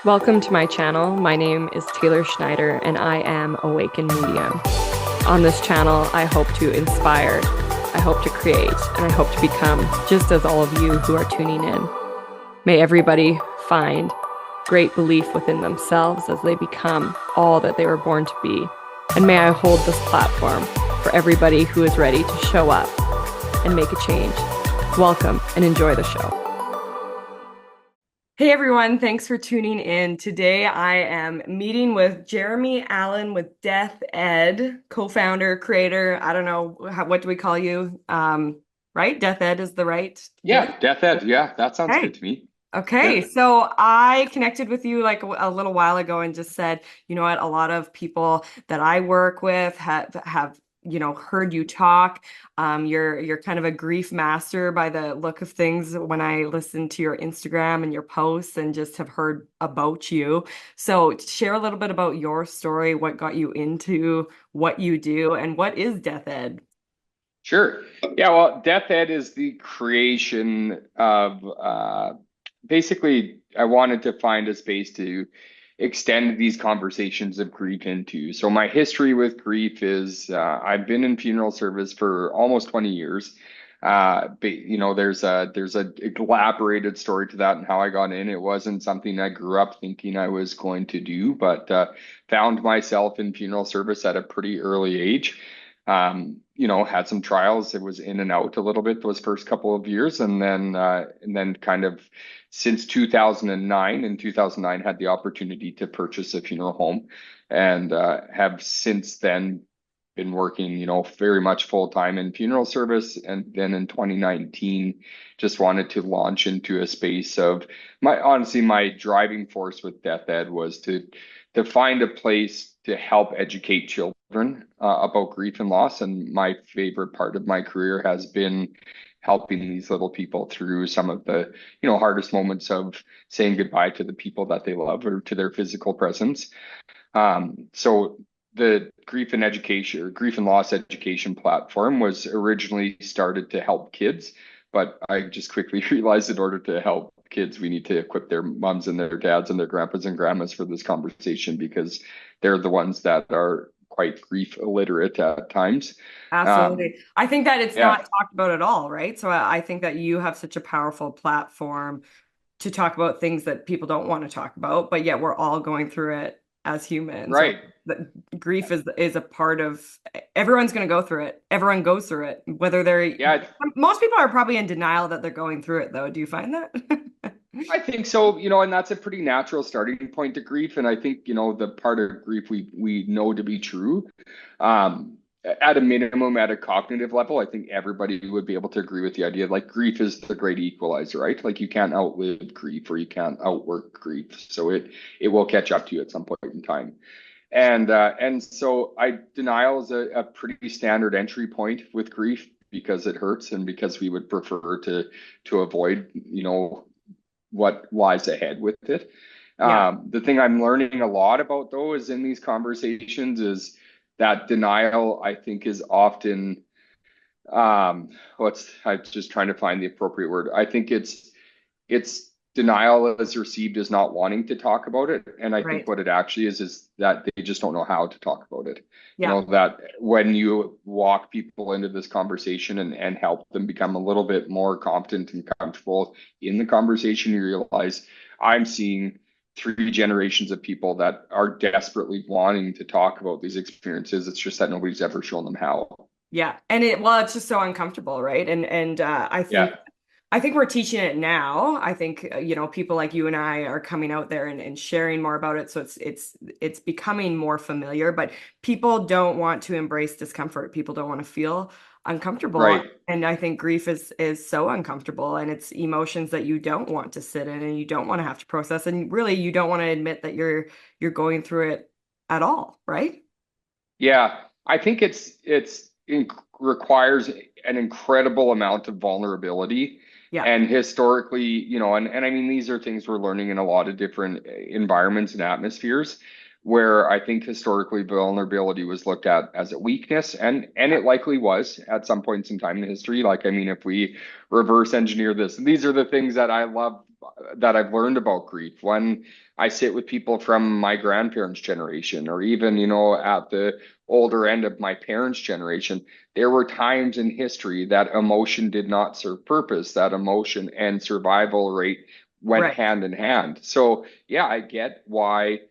Welcome to my channel. My name is Taylor Schneider and I am Awaken Medium. On this channel, I hope to inspire, I hope to create, and I hope to become just as all of you who are tuning in. May everybody find great belief within themselves as they become all that they were born to be. And may I hold this platform for everybody who is ready to show up and make a change. Welcome and enjoy the show. Hey everyone, thanks for tuning in. Today I am meeting with Jeremy Allen with Death Ed, co-founder, creator. I don't know, what do we call you? Right? Death Ed is the right? Yeah, Death Ed. Yeah, that sounds good Hey. to me. Okay, Yeah. so I connected with you like a little while ago and just said, you know what, a lot of people that I work with have heard you talk. You're kind of a grief master by the look of things when I listen to your Instagram and your posts and just have heard about you. So share a little bit about your story, what got you into what you do, and what is Death Ed? Sure. Yeah, well, Death Ed is the creation of basically, I wanted to find a space to extend these conversations of grief into. So my history with grief is I've been in funeral service for almost 20 years. There's a elaborated story to that and how I got in. It wasn't something I grew up thinking I was going to do, but found myself in funeral service at a pretty early age. Had some trials. It was in and out a little bit those first couple of years, and then kind of since 2009. In 2009, had the opportunity to purchase a funeral home, and have since then been working, very much full time in funeral service. And then in 2019, just wanted to launch into a space of my driving force with Death Ed was to find a place to help educate children about grief and loss. And my favorite part of my career has been helping these little people through some of the, hardest moments of saying goodbye to the people that they love or to their physical presence. So the grief and education or grief and loss education platform was originally started to help kids, but I just quickly realized in order to help kids, we need to equip their moms and their dads and their grandpas and grandmas for this conversation because they're the ones that are quite grief illiterate at times. Um, Absolutely. I think that it's not yeah, talked about at all, right? So I think that you have such a powerful platform to talk about things that people don't want to talk about, but yet we're all going through it as humans. So right. the grief is a part of everyone's going to go through it. Everyone goes through it, whether they're Yeah, most people are probably in denial that they're going through it though. Do you find that? I think so, and that's a pretty natural starting point to grief. And I think, the part of grief we know to be true. Um, at a minimum, at a cognitive level, I think everybody would be able to agree with the idea like grief is the great equalizer, right? Like you can't outlive grief or you can't outwork grief. So it will catch up to you at some point in time. And so denial is a pretty standard entry point with grief because it hurts and because we would prefer to avoid, what lies ahead with it. Yeah. The thing I'm learning a lot about though is in these conversations is that denial, I think, is often I'm just trying to find the appropriate word. I think it's denial is received as not wanting to talk about it. And I think Right. what it actually is that they just don't know how to talk about it. Yeah. That when you walk people into this conversation and help them become a little bit more competent and comfortable in the conversation, you realize I'm seeing three generations of people that are desperately wanting to talk about these experiences. It's just that nobody's ever shown them how. Yeah. And it's just so uncomfortable, right? And Yeah, I think we're teaching it now. I think people like you and I are coming out there and sharing more about it, so it's becoming more familiar. But people don't want to embrace discomfort. People don't want to feel uncomfortable, right. and I think grief is so uncomfortable, and it's emotions that you don't want to sit in, and you don't want to have to process, and really you don't want to admit that you're going through it at all, right? Yeah, I think requires an incredible amount of vulnerability. Yeah. And historically, and I mean, these are things we're learning in a lot of different environments and atmospheres where I think historically vulnerability was looked at as a weakness, and Yeah. it likely was at some points in time in history. Like, I mean, if we reverse engineer this, and these are the things that I love that I've learned about grief. When I sit with people from my grandparents' generation, or even, at the older end of my parents' generation, there were times in history that emotion did not serve purpose, that emotion and survival rate went Right. hand in hand. So, yeah, I get why,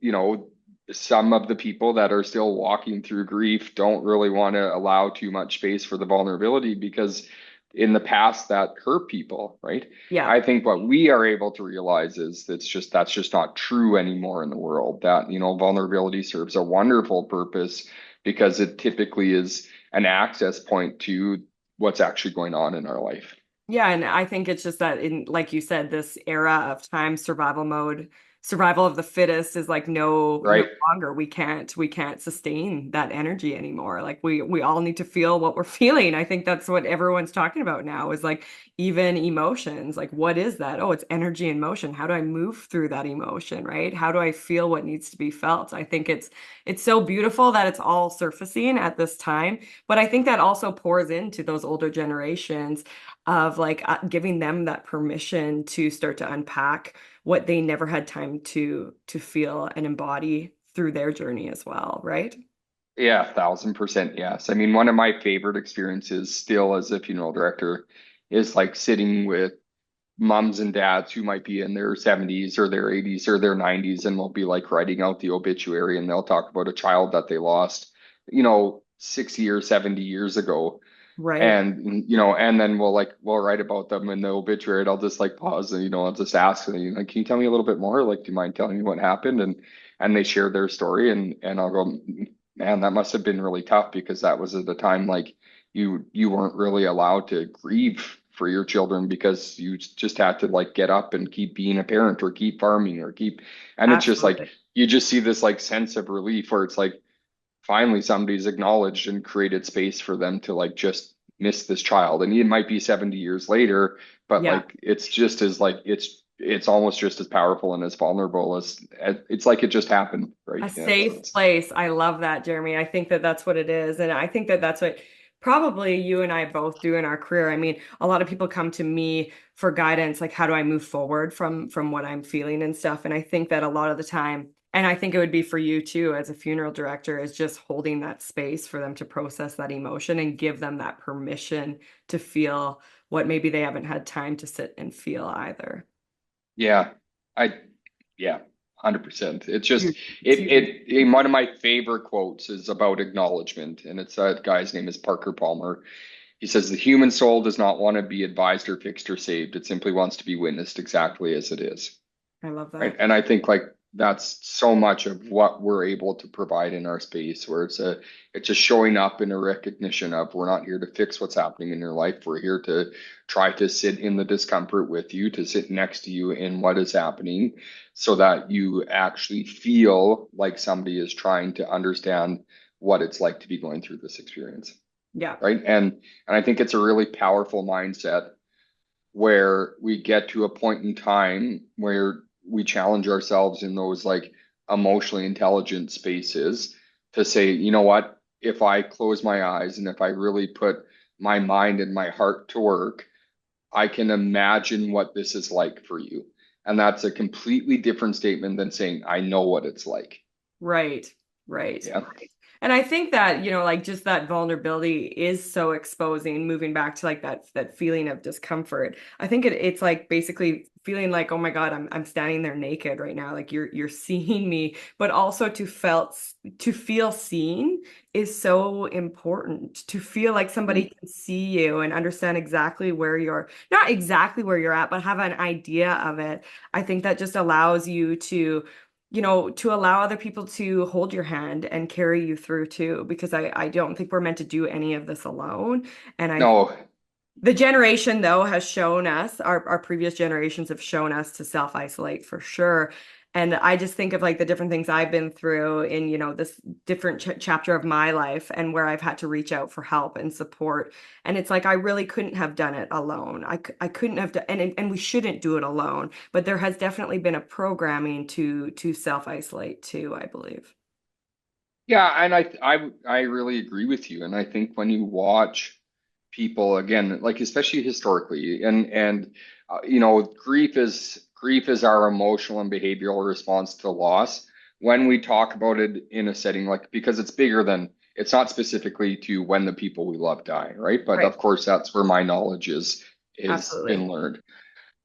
you know, some of the people that are still walking through grief don't really want to allow too much space for the vulnerability, because in the past that hurt people, right? Yeah. I think what we are able to realize is that's just not true anymore in the world. That, vulnerability serves a wonderful purpose because it typically is an access point to what's actually going on in our life. Yeah, and I think it's just that in, like you said, this era of time, survival mode, survival of the fittest is like no Right? longer. We can't sustain that energy anymore. Like we all need to feel what we're feeling. I think that's what everyone's talking about now is like even emotions. Like what is that? Oh, it's energy and motion. How do I move through that emotion, right? How do I feel what needs to be felt? I think it's so beautiful that it's all surfacing at this time, but I think that also pours into those older generations of like giving them that permission to start to unpack what they never had time to feel and embody through their journey as well, right? Yeah, 1,000% yes. I mean, one of my favorite experiences still as a funeral director is like sitting with moms and dads who might be in their 70s or their 80s or their 90s, and we'll be like writing out the obituary, and they'll talk about a child that they lost, 60 or 70 years ago. Right. And and then we'll write about them in the obituary, and I'll just like pause, and I'll just ask them, like, can you tell me a little bit more? Like, do you mind telling me what happened? And they share their story, and I'll go, man, that must have been really tough, because that was at the time like you weren't really allowed to grieve for your children, because you just had to like get up and keep being a parent, or keep farming, or keep, and it's just like Absolutely. you just see this like sense of relief where it's like finally somebody's acknowledged and created space for them to like just miss this child. And it might be 70 years later, but Yeah. like it's just as like it's almost just as powerful and as vulnerable as it's like it just happened, right? A Yeah, so safe it's place. I love that, Jeremy. I think that that's what it is. And I think that that's what probably you and I both do in our career. I mean, a lot of people come to me for guidance, like how do I move forward from what I'm feeling and stuff. And I think that a lot of the time, and I think it would be for you too, as a funeral director, is just holding that space for them to process that emotion and give them that permission to feel what maybe they haven't had time to sit and feel either. yeah. I Yeah, 100%. It's just Huge. It's huge. one of my favorite quotes is about acknowledgement, and it's that guy's name is Parker Palmer. He says the human soul does not want to be advised or fixed or saved. It simply wants to be witnessed exactly as it is. I love Right. that. And I think like that's so much of what we're able to provide in our space, where it's just showing up in a recognition of, we're not here to fix what's happening in your life. We're here to try to sit in the discomfort with you, to sit next to you in what is happening, so that you actually feel like somebody is trying to understand what it's like to be going through this experience. Yeah. Right. And I think it's a really powerful mindset, where we get to a point in time where we challenge ourselves in those like emotionally intelligent spaces to say, you know what, if I close my eyes and if I really put my mind and my heart to work, I can imagine what this is like for you. And that's a completely different statement than saying, I know what it's like. Right, right, Yeah. right. And I think that, like just that vulnerability is so exposing, moving back to like that feeling of discomfort. I think it's like basically feeling like, oh my God, I'm standing there naked right now. Like you're seeing me, but also to feel seen is so important. To feel like somebody Mhm. can see you and understand exactly where you're, not exactly where you're at, but have an idea of it. I think that just allows you to allow other people to hold your hand and carry you through too, because I don't think we're meant to do any of this alone. And No, the generation though has shown us, our previous generations have shown us to self-isolate for sure. And I just think of like the different things I've been through in, this different chapter of my life and where I've had to reach out for help and support. And it's like I really couldn't have done it alone. I couldn't have done, and we shouldn't do it alone. But there has definitely been a programming to self-isolate too, I believe. yeah, and I really agree with you. And I think when you watch people again, like especially historically, and grief is our emotional and behavioral response to loss. When we talk about it in a setting like, because it's bigger than, it's not specifically to when the people we love die, right? But Right. of course, that's where my knowledge is Absolutely. been learned.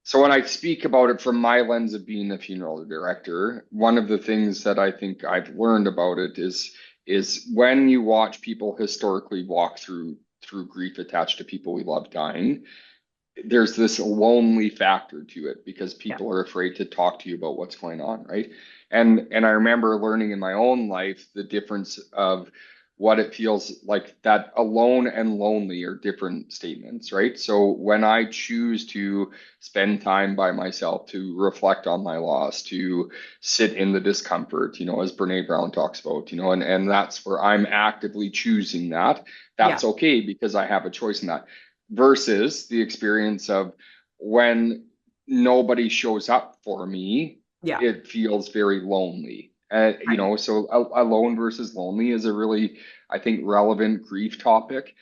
So when I speak about it from my lens of being a funeral director, one of the things that I think I've learned about it is when you watch people historically walk through grief attached to people we love dying, there's this lonely factor to it because Yeah. people are afraid to talk to you about what's going on, right? And I remember learning in my own life the difference of what it feels like, that alone and lonely are different statements, right? So when I choose to spend time by myself, to reflect on my loss, to sit in the discomfort, as Brene Brown talks about, and that's where I'm actively choosing that. Yeah. That's okay because I have a choice in that, versus the experience of when nobody shows up for me, Yeah. it feels very lonely. Right. So alone versus lonely is a really, I think, relevant grief topic,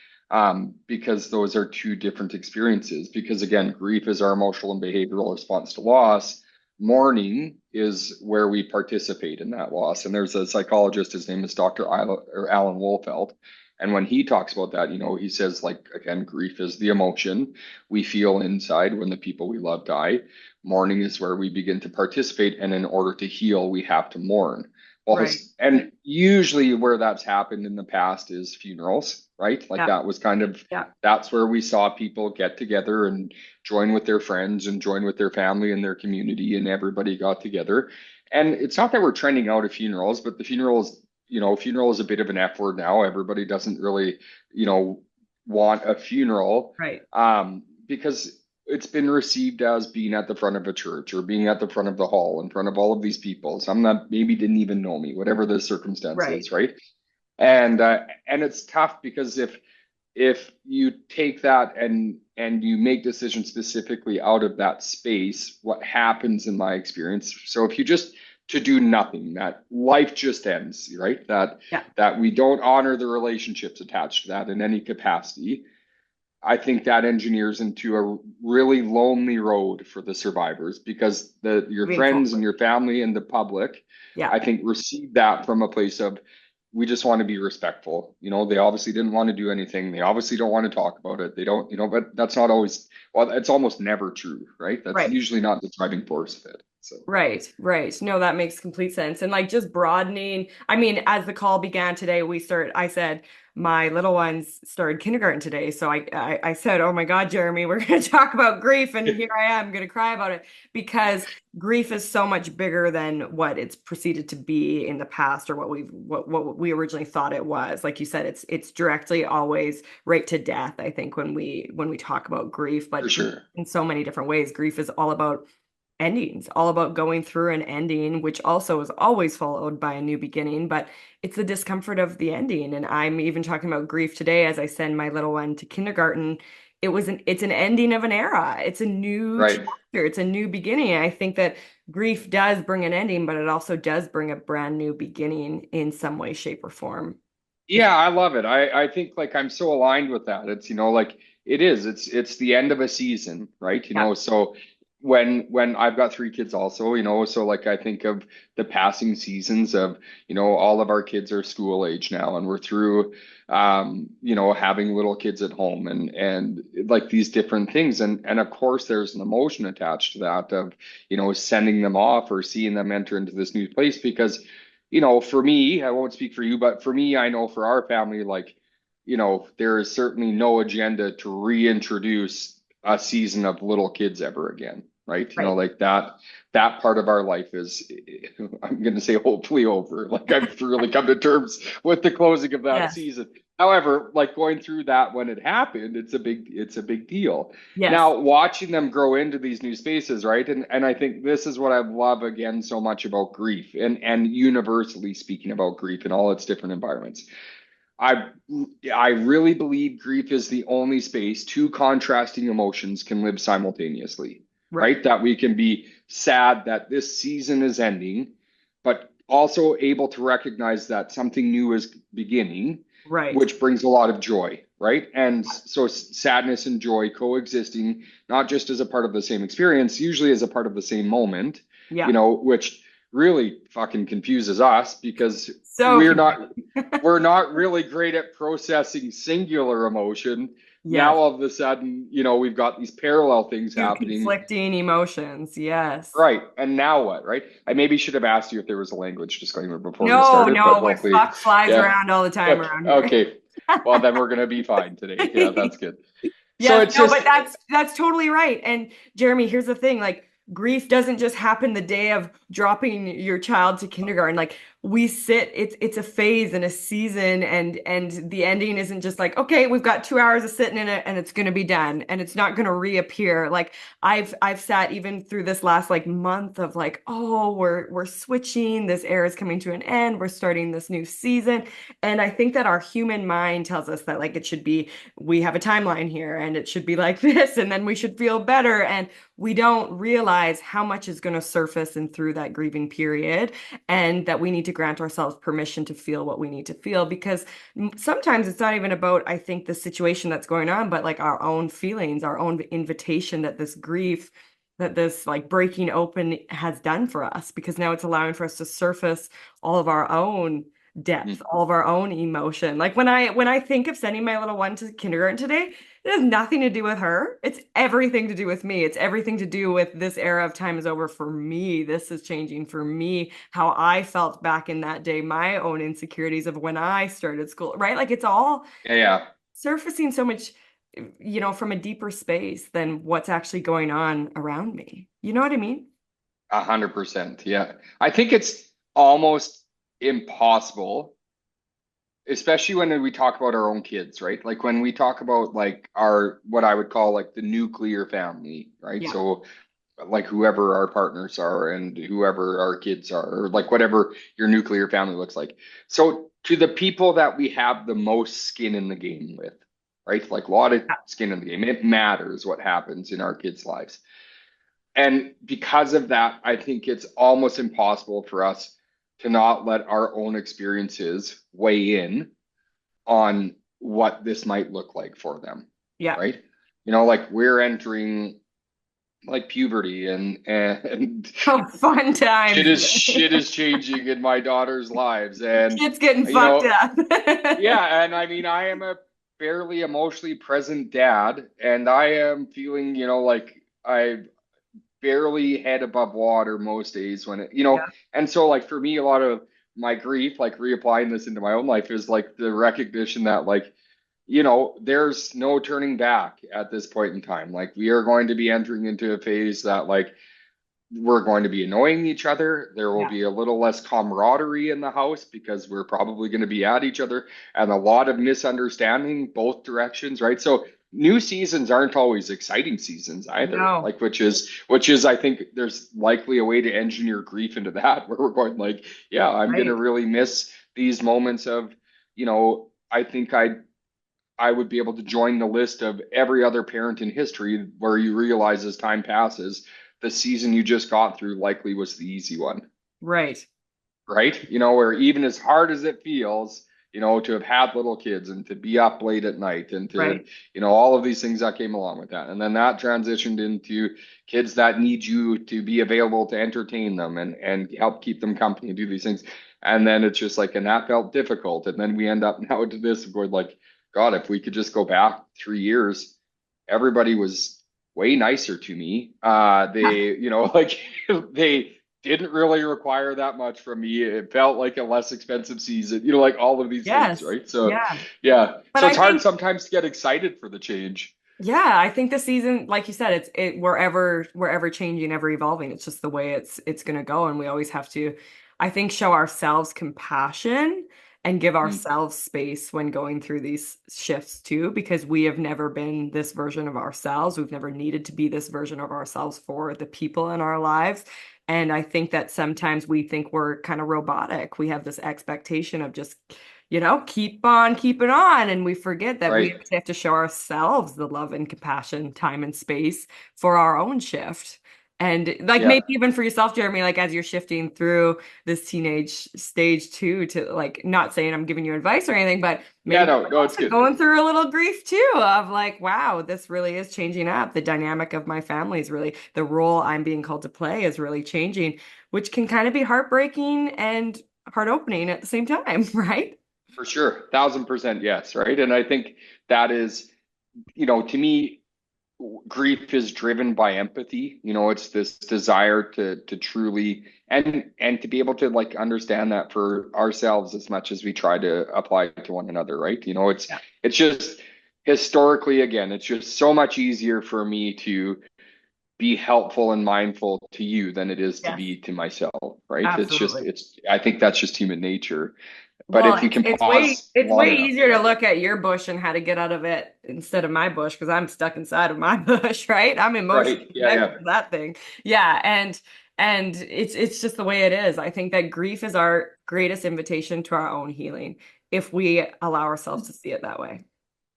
because those are two different experiences. Because again, grief is our emotional and behavioral response to loss. Mourning is where we participate in that loss. And there's a psychologist, his name is Dr. Alan Wolfelt, and when he talks about that, he says, like, again, grief is the emotion we feel inside when the people we love die. Mourning is where we begin to participate. And in order to heal, we have to mourn. Well, Right. and usually where that's happened in the past is funerals, right? Like Yeah. that was kind of, Yeah. that's where we saw people get together and join with their friends and join with their family and their community, and everybody got together. And it's not that we're trending out of funerals, but the funerals, funeral is a bit of an F word now. Everybody doesn't really, want a funeral, Right. because it's been received as being at the front of a church or being at the front of the hall in front of all of these people. Some that maybe didn't even know me, whatever the circumstance Right. is, right? And it's tough because if you take that and you make decisions specifically out of that space, what happens in my experience? So if you just to do nothing, that life just ends, right? That Yeah. that we don't honor the relationships attached to that in any capacity. I think that engineers into a really lonely road for the survivors, because your Moving friends and forward. your family and the public, Yeah. I think, receive that from a place of, we just want to be respectful. They obviously didn't want to do anything. They obviously don't want to talk about it. They don't, but that's not always, well, it's almost never true, right? That's Right. usually not the driving force of it. So Right, right. No, that makes complete sense. And like just broadening, I mean, as the call began today, I said my little ones started kindergarten today. So I said, oh my God, Jeremy, we're going to talk about grief. And here I am going to cry about it because grief is so much bigger than what it's proceeded to be in the past or what we originally thought it was. Like you said, it's directly always right to death, I think, when we talk about grief, for but grief sure. in so many different ways. Grief is all about endings, all about going through an ending, which also is always followed by a new beginning, but it's the discomfort of the ending. And I'm even talking about grief today as I send my little one to kindergarten. It's an ending of an era. It's a new Right. chapter. It's a new beginning. And I think that grief does bring an ending, but it also does bring a brand new beginning in some way, shape, or form. If Yeah, I love it. I think, like, I'm so aligned with that. It's, like, it's the end of a season, right? yeah, So when I've got three kids also, so like I think of the passing seasons of, all of our kids are school age now, and we're through having little kids at home, and like these different things. And of course there's an emotion attached to that of, sending them off or seeing them enter into this new place, because for me, I won't speak for you, but for me, I know for our family, like, there is certainly no agenda to reintroduce a season of little kids ever again, right? right. Like that part of our life is, I'm going to say, hopefully over. Like, I've really come to terms with the closing of that Yes. season. However, like, going through that when it happened, it's a big deal. Yes. Now, watching them grow into these new spaces, right? And I think this is what I love again so much about grief, and universally speaking about grief in all its different environments. I I really believe grief is the only space two contrasting emotions can live simultaneously, Right. right? That we can be sad that this season is ending, but also able to recognize that something new is beginning, Right. which brings a lot of joy, right? And so sadness and joy coexisting, not just as a part of the same experience, usually as a part of the same moment, Yeah. which really fucking confuses us because So we're confusing. not we're not really great at processing singular emotion. Now Yes. all of a sudden, we've got these parallel things Two happening. conflicting emotions. Yes. Right. And now what, right? I maybe should have asked you if there was a language disclaimer before we No, started, but no, we hopefully, fuck flies yeah. around all the time around here. Okay. Well, then we're gonna be fine today. Yeah, that's good. So Yes, it's no, but just, that's totally right. And Jeremy, here's the thing, like grief doesn't just happen the day of dropping your child to kindergarten. Like we sit, it's a phase and a season and the ending isn't just like, okay, we've got 2 hours of sitting in it and it's gonna be done and it's not gonna reappear. Like I've sat even through this last like month of like, oh, we're switching, this era is coming to an end, we're starting this new season. And I think that our human mind tells us that like it should be we have a timeline here and it should be like this and then we should feel better and we don't realize how much is going to surface and through that grieving period and that we need to grant ourselves permission to feel what we need to feel because sometimes it's not even about I think the situation that's going on but like our own feelings, our own invitation that this grief that this like breaking open has done for us because now it's allowing for us to surface all of our own depth, all of our own emotion. Like when I think of sending my little one to kindergarten today, it has nothing to do with her. It's everything to do with me. It's everything to do with this era of time is over for me. This is changing for me, how I felt back in that day, my own insecurities of when I started school, right? Like it's all yeah, yeah, surfacing so much, from a deeper space than what's actually going on around me. You know what I mean? 100%. Yeah. I think it's almost impossible, especially when we talk about our own kids, right? Like when we talk about like what I would call like the nuclear family, right? Yeah. So like whoever our partners are and whoever our kids are, or like whatever your nuclear family looks like. So to the people that we have the most skin in the game with, right? Like a lot of skin in the game, it matters what happens in our kids' lives. And because of that, I think it's almost impossible for us to not let our own experiences weigh in on what this might look like for them, Yeah. right? Like we're entering like puberty and Oh, fun shit times. is shit is changing in my daughter's lives. And Shit's getting you fucked know, up. yeah, and I mean I am a fairly emotionally present dad, and I am feeling, like I barely head above water most days Yeah. and so like for me, a lot of my grief, like reapplying this into my own life, is like the recognition that like, there's no turning back at this point in time. Like we are going to be entering into a phase that like we're going to be annoying each other. There will Yeah. be a little less camaraderie in the house because we're probably going to be at each other, and a lot of misunderstanding both directions, right? So new seasons aren't always exciting seasons either. No. Like which is I think there's likely a way to engineer grief into that where we're going like, yeah, I'm going to Right. really miss these moments of, I think I would be able to join the list of every other parent in history where you realize as time passes, the season you just got through likely was the easy one, Right. right? Where even as hard as it feels, to have had little kids and to be up late at night and to, Right. all of these things that came along with that. And then that transitioned into kids that need you to be available to entertain them and help keep them company and do these things. And then it's just like, and that felt difficult. And then we end up now to this going like, God, if we could just go back 3 years, everybody was way nicer to me. They, like they didn't really require that much from me. It felt like a less expensive season, like all of these things, Yes. right? So, Yeah. yeah. But So I it's hard think, sometimes to get excited for the change. yeah, I think the season, like you said, we're ever changing, ever evolving. It's just the way it's gonna go. And we always have to, I think, show ourselves compassion and give Mm, ourselves space when going through these shifts too, because we have never been this version of ourselves. We've never needed to be this version of ourselves for the people in our lives. And I think that sometimes we think we're kind of robotic. We have this expectation of just keep on keeping on. And we forget that we right. actually have to show ourselves the love and compassion, time and space for our own shift. And like Yeah. maybe even for yourself, Jeremy, like as you're shifting through this teenage stage too, to like not saying I'm giving you advice or anything, but Yeah, maybe no, you're no, it's also good. going through a little grief too of like, wow, this really is changing up. The dynamic of my family is really, the role I'm being called to play is really changing, which can kind of be heartbreaking and heart opening at the same time, right? For sure. 1,000% yes, right? And I think that is, to me, grief is driven by empathy. It's this desire to truly and to be able to like understand that for ourselves as much as we try to apply it to one another, right? Yeah. It's just historically, again, it's just so much easier for me to be helpful and mindful to you than it is to Yes, be to myself, right? absolutely. I think that's just human nature. But Well, if we can it's way pause it's long way enough, easier to look at your bush and how to get out of it instead of my bush because I'm stuck inside of my bush, right? I'm right? emotionally Yeah, connected yeah. to that thing. Yeah, and it's just the way it is. I think that grief is our greatest invitation to our own healing if we allow ourselves to see it that way.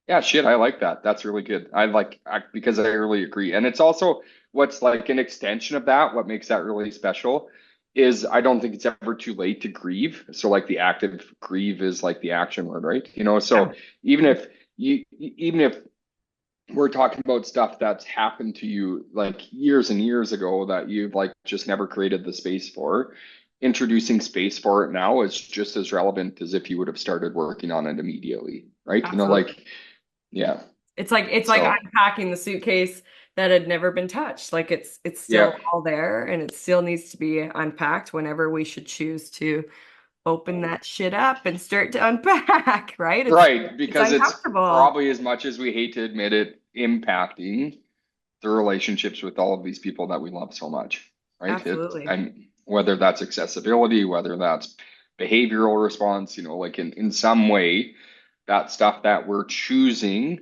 Yeah, shit, I like that. That's really good. Because I really agree. And it's also what's like an extension of that, what makes that really special is I don't think it's ever too late to grieve. So like the active grieve is like the action word, right? Yeah, So even if even if we're talking about stuff that's happened to you like years and years ago that you've like just never created the space for, introducing space for it now is just as relevant as if you would have started working on it immediately, right? absolutely. Yeah. It's like So, unpacking the suitcase that had never been touched. Like it's yeah, still all there and it still needs to be unpacked whenever we should choose to open that shit up and start to unpack, right? right. It's Because it's uncomfortable. probably, as much as we hate to admit it, impacting the relationships with all of these people that we love so much, right? Absolutely. And whether that's accessibility, whether that's behavioral response, like in some way, that stuff that we're choosing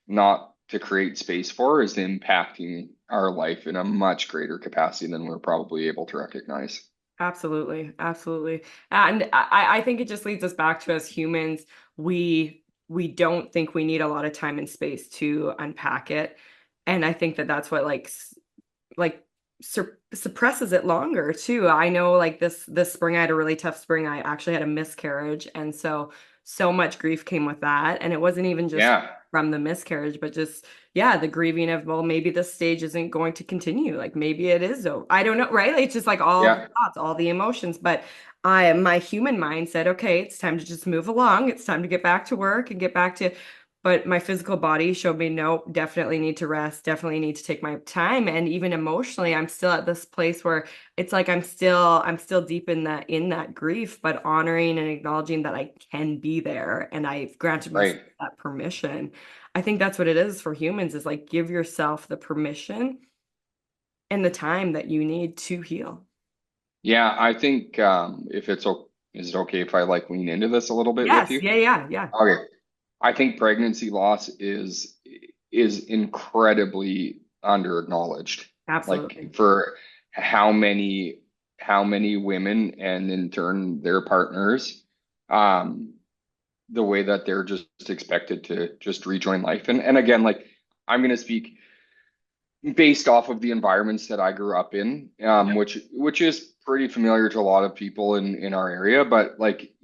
not to create space for is impacting our life in a much greater capacity than we're probably able to recognize. Absolutely. Absolutely. And I think it just leads us back to as humans, we don't think we need a lot of time and space to unpack it. And I think that that's what like suppresses it longer too. I know like this spring I had a really tough spring. I actually had a miscarriage and so much grief came with that and it wasn't even just Yeah. from the miscarriage but just yeah, the grieving of well maybe this stage isn't going to continue. Like maybe it is over. I don't know, right? Like, it's just like all the Yeah. thoughts, all the emotions, but my human mind said, okay, it's time to just move along. It's time to get back to work and get back to but my physical body showed me, no, definitely need to rest, definitely need to take my time. And even emotionally, I'm still at this place where it's like I'm still deep in that grief, but honoring and acknowledging that I can be there and I've granted myself Right. that permission. I think that's what it is for humans, is like give yourself the permission and the time that you need to heal. Yeah. I think if is it okay if I like lean into this a little bit with Yes, you? yeah, yeah, yeah. Okay. I think pregnancy loss is incredibly under acknowledged. Like Absolutely. for how many women and in turn their partners, um, the way that they're just expected to just rejoin life. And again, like I'm gonna speak based off of the environments that I grew up in, Yeah. which is pretty familiar to a lot of people in our area, but like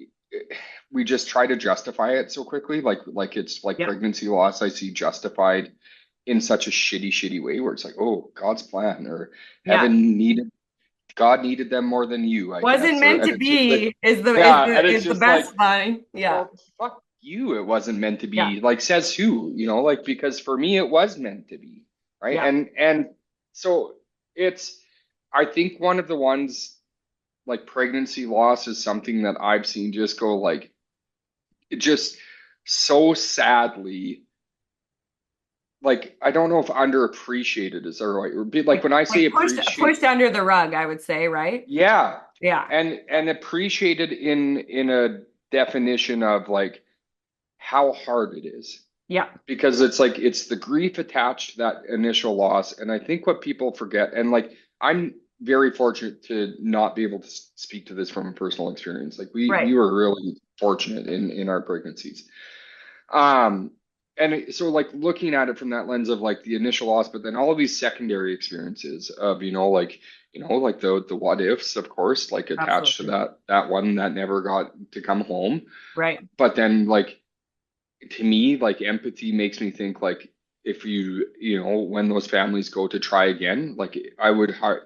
we just try to justify it so quickly, like it's like Yeah. pregnancy loss I see justified in such a shitty way where it's like, oh, God's plan or Yeah. heaven needed God needed them more than you, I Wasn't guess. Or meant and to it's just like, be is the is yeah, and the it's is the just like, best line. Yeah. well, fuck you. It wasn't meant to Yeah. be. Like says who, like because for me it was meant to be, right? Yeah. And so it's I think one of the ones like pregnancy loss is something that I've seen just go like it just so sadly like I don't know if underappreciated is the right word. Like when I say Like appreciate, pushed under the rug, I would say, right? yeah, Yeah. and appreciated in a definition of like how hard it is Yeah. because it's like it's the grief attached to that initial loss. And I think what people forget, and like I'm very fortunate to not be able to speak to this from a personal experience. Like we Right. were really fortunate in our pregnancies. Um, so like looking at it from that lens of like the initial loss, but then all of these secondary experiences of, like the what ifs, of course, like attached to Absolutely. that one that never got to come home. Right. But then like to me, like empathy makes me think like if when those families go to try again, like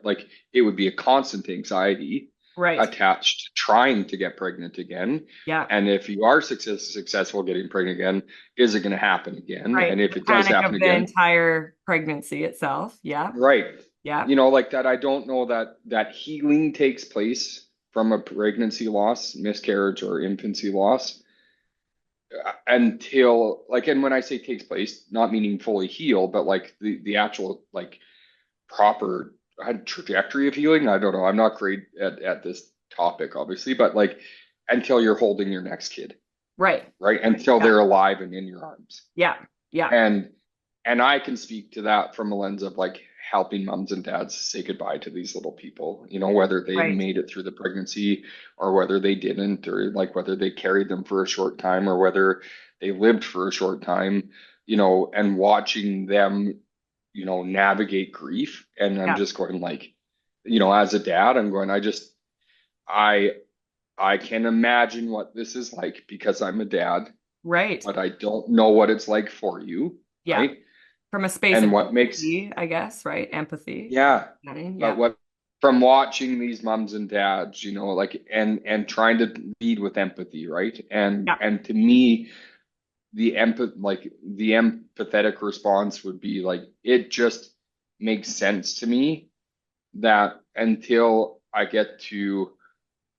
like it would be a constant anxiety Right. attached to trying to get pregnant again. Yeah. And if you are successful getting pregnant again, is it going to happen again? Right. And if The it does panic happen of the again, entire pregnancy itself. Yeah. right. Yeah. Like that, I don't know that healing takes place from a pregnancy loss, miscarriage, or infancy loss until like, and when I say takes place, not meaning fully heal, but like the actual like proper trajectory of healing. I don't know. I'm not great at this topic, obviously, but like until you're holding your next kid, Right. right? Until Yeah. they're alive and in your arms. Yeah. Yeah. And I can speak to that from a lens of like helping moms and dads say goodbye to these little people, whether they Right. made it through the pregnancy or whether they didn't, or like whether they carried them for a short time or whether they lived for a short time, and watching them, navigate grief. And I'm Yeah. just going like, as a dad, I'm going, I I can imagine what this is like because I'm a dad, Right. but I don't know what it's like for you, Yeah. right? From a space And of what makes, empathy, I guess, right? Empathy. yeah, but Yeah. what from watching these moms and dads, like and trying to lead with empathy, right? And Yeah. and to me, the empathetic response would be like it just makes sense to me that until I get to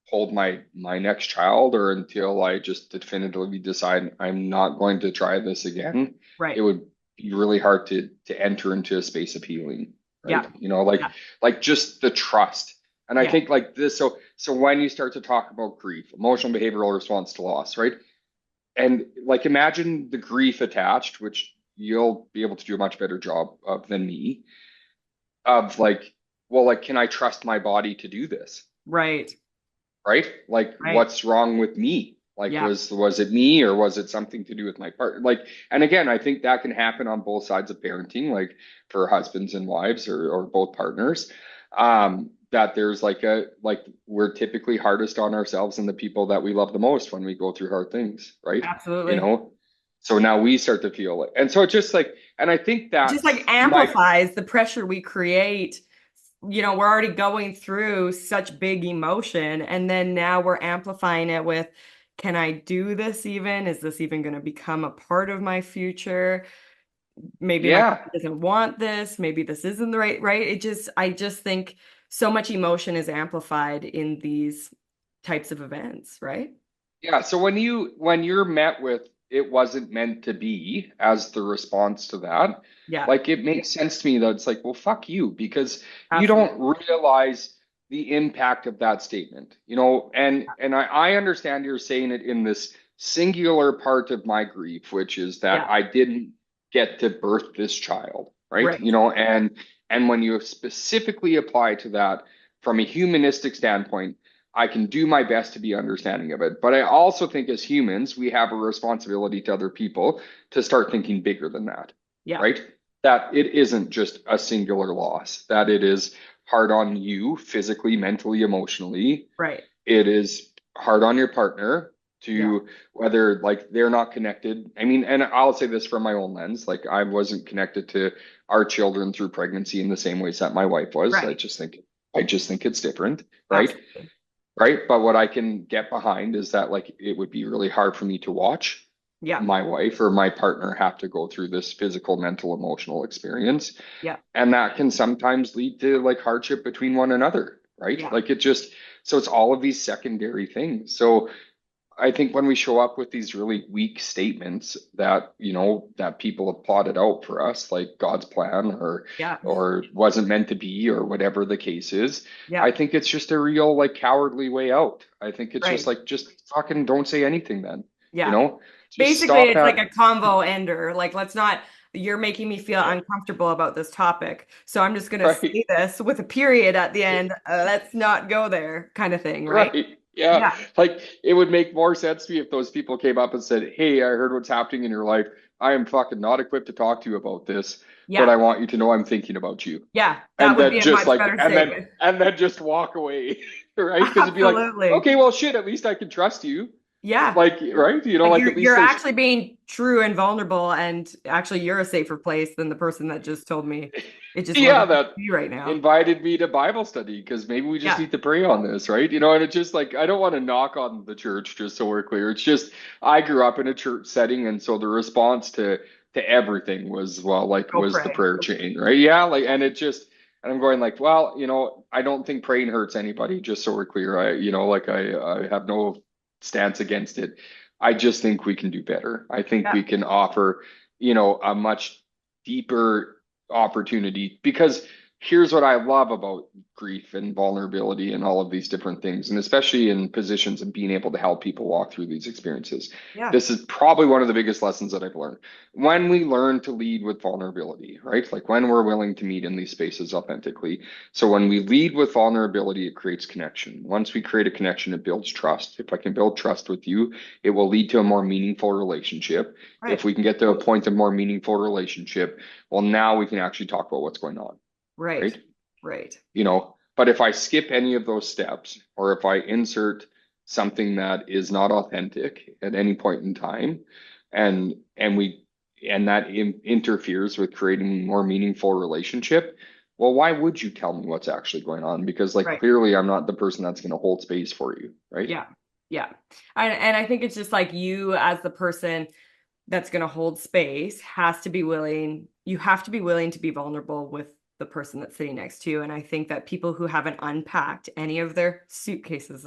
hold my next child or until I just definitively decide I'm not going to try this again, it Right. would be really hard to enter into a space of healing, right? Yeah. Like Yeah. just the trust. And I Yeah. think like this, so when you start to talk about grief, emotional behavioral response to loss, right? And like imagine the grief attached, which you'll be able to do a much better job of than me, of like, well, like, can I trust my body to do this? Right. Right? Like, Right. what's wrong with me? Like, Yeah. was it me or was it something to do with my partner? Like, and again, I think that can happen on both sides of parenting, like for husbands and wives or both partners. That there's like we're typically hardest on ourselves and the people that we love the most when we go through hard things, right? You Absolutely. know, so now we start to feel it. And so it's just like, and I think Just like that's my, amplifies the pressure we create. We're already going through such big emotion, and then now we're amplifying it with, can I do this even? Is this even going to become a part of my future? Maybe my yeah. kid doesn't want this. Maybe this isn't the right. I just think so much emotion is amplified in these types of events, right? Yeah, so when you're met with it wasn't meant to be as the response to that, Yeah, like it makes sense to me that it's like, well, fuck you, because you absolutely. don't realize the impact of that statement, and I understand you're saying it in this singular part of my grief, which is that Yeah, I didn't get to birth this child, right? right. And when you specifically apply to that from a humanistic standpoint, I can do my best to be understanding of it. But I also think as humans, we have a responsibility to other people to start thinking bigger than that, Yeah, right? That it isn't just a singular loss, that it is hard on you physically, mentally, emotionally. right. It is hard on your partner Yeah, to whether like they're not connected. I mean, and I'll say this from my own lens, like I wasn't connected to our children through pregnancy in the same ways that my wife was. right. I just think it's different, right? Absolutely. Right? But what I can get behind is that like it would be really hard for me to watch Yeah, my wife or my partner have to go through this physical, mental, emotional experience. yeah, And that can sometimes lead to like hardship between one another, right? yeah, Like so it's all of these secondary things. So I think when we show up with these really weak statements that, that people have plotted out for us, like God's plan yeah, or wasn't meant to be or whatever the case is, yeah. I think it's just a real like cowardly way out. I think it's just Right. like just fucking don't say anything then, you Yeah. know? Just Basically, stop it's like that. a convo ender. Like, let's not, you're making me feel uncomfortable about this topic. So I'm just going to Right. say this with a period at the end. Let's not go there, kind of thing, right? Right. Yeah. Yeah. Like it would make more sense to me if those people came up and said, "Hey, I heard what's happening in your life. I am fucking not equipped to talk to you about this, but Yeah. I want you to know I'm thinking about you. Yeah. That And would then be a just much like, better statement. and then just walk away, right? Because it'd be like, Absolutely. okay, well, shit, at least I can trust you. Yeah. Like, right? You know, Like like you're at least you're there's, actually being true and vulnerable, and actually you're a safer place than the person that just told me it just yeah, wasn't that you right now. invited me to Bible study because maybe we just Yeah. need to pray on this, right? You know, and it's just like I don't want to knock on the church, just so we're clear. It's just I grew up in a church setting, and so the response to everything was well, like Go was the pray. prayer chain, right? Yeah, like and it just and I'm going like, well, you know, I don't think praying hurts anybody, just so we're clear. You know, like I have no stance against it. I just think we can do better. I think Yeah. we can offer, you know, a much deeper opportunity because here's what I love about grief and vulnerability and all of these different things, and especially in positions and being able to help people walk through these experiences. Yeah. This is probably one of the biggest lessons that I've learned. When we learn to lead with vulnerability, right? Like when we're willing to meet in these spaces authentically. So when we lead with vulnerability, it creates connection. Once we create a connection, it builds trust. If I can build trust with you, it will lead to a more meaningful relationship. If Right. we can get to a point of more meaningful relationship, well, now we can actually talk about what's going on, Right. right? Right. You know, but if I skip any of those steps or if I insert something that is not authentic at any point in time and we and that interferes with creating a more meaningful relationship, well, why would you tell me what's actually going on? Because like Right. clearly I'm not the person that's going to hold space for you, right? Yeah. Yeah. And I think it's just like you as the person that's going to hold space has to be willing, you have to be willing to be vulnerable with the person that's sitting next to you. And I think that people who haven't unpacked any of their suitcases,